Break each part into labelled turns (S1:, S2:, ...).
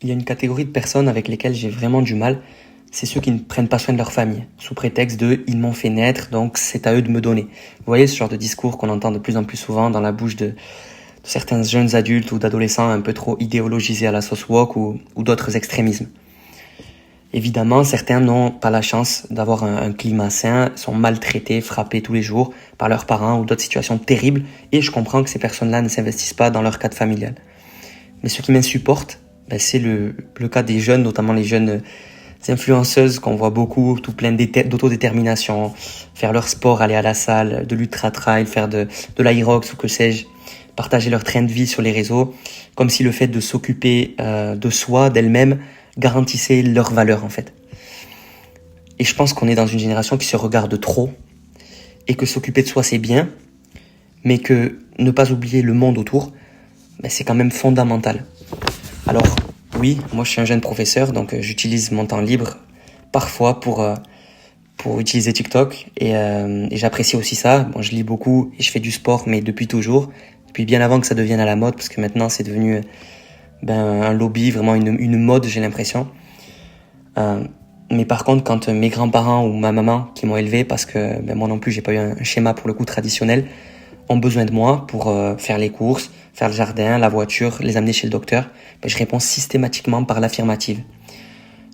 S1: il y a une catégorie de personnes avec lesquelles j'ai vraiment du mal, c'est ceux qui ne prennent pas soin de leur famille, sous prétexte de « ils m'ont fait naître, donc c'est à eux de me donner ». Vous voyez ce genre de discours qu'on entend de plus en plus souvent dans la bouche de certains jeunes adultes ou d'adolescents un peu trop idéologisés à la sauce woke ou d'autres extrémismes. Évidemment, certains n'ont pas la chance d'avoir un climat sain, sont maltraités, frappés tous les jours par leurs parents ou d'autres situations terribles, et je comprends que ces personnes-là ne s'investissent pas dans leur cadre familial. Mais ce qui m'insupporte, c'est le cas des jeunes, notamment les jeunes influenceuses qu'on voit beaucoup, tout plein d'autodétermination, faire leur sport, aller à la salle, de l'ultra-trail, faire de l'aerox ou que sais-je, partager leur train de vie sur les réseaux, comme si le fait de s'occuper de soi, d'elle-même, garantissait leur valeur en fait. Et je pense qu'on est dans une génération qui se regarde trop, et que s'occuper de soi c'est bien, mais que ne pas oublier le monde autour, c'est quand même fondamental. Alors oui, moi je suis un jeune professeur, donc j'utilise mon temps libre parfois pour utiliser TikTok, et j'apprécie aussi ça. Bon, je lis beaucoup et je fais du sport, mais depuis toujours, depuis bien avant que ça devienne à la mode, parce que maintenant c'est devenu un lobby, vraiment une mode, j'ai l'impression. Mais par contre, quand mes grands-parents ou ma maman qui m'ont élevé, parce que moi non plus j'ai pas eu un schéma pour le coup traditionnel, ont besoin de moi pour faire les courses, faire le jardin, la voiture, les amener chez le docteur, je réponds systématiquement par l'affirmative.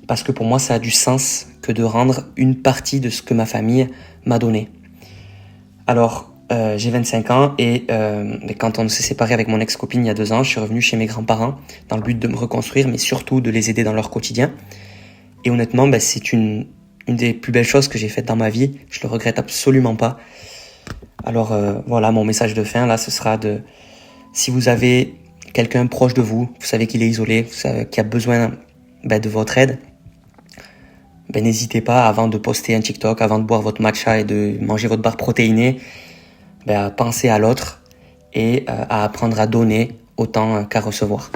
S1: Parce que pour moi, ça a du sens que de rendre une partie de ce que ma famille m'a donné. Alors, j'ai 25 ans et quand on s'est séparé avec mon ex-copine il y a 2 ans, je suis revenu chez mes grands-parents dans le but de me reconstruire, mais surtout de les aider dans leur quotidien. Et honnêtement, c'est une des plus belles choses que j'ai faites dans ma vie. Je le regrette absolument pas. Alors voilà, mon message de fin là, ce sera si vous avez quelqu'un proche de vous, vous savez qu'il est isolé, vous savez qu'il a besoin de votre aide, n'hésitez pas, avant de poster un TikTok, avant de boire votre matcha et de manger votre barre protéinée, à penser à l'autre et à apprendre à donner autant qu'à recevoir.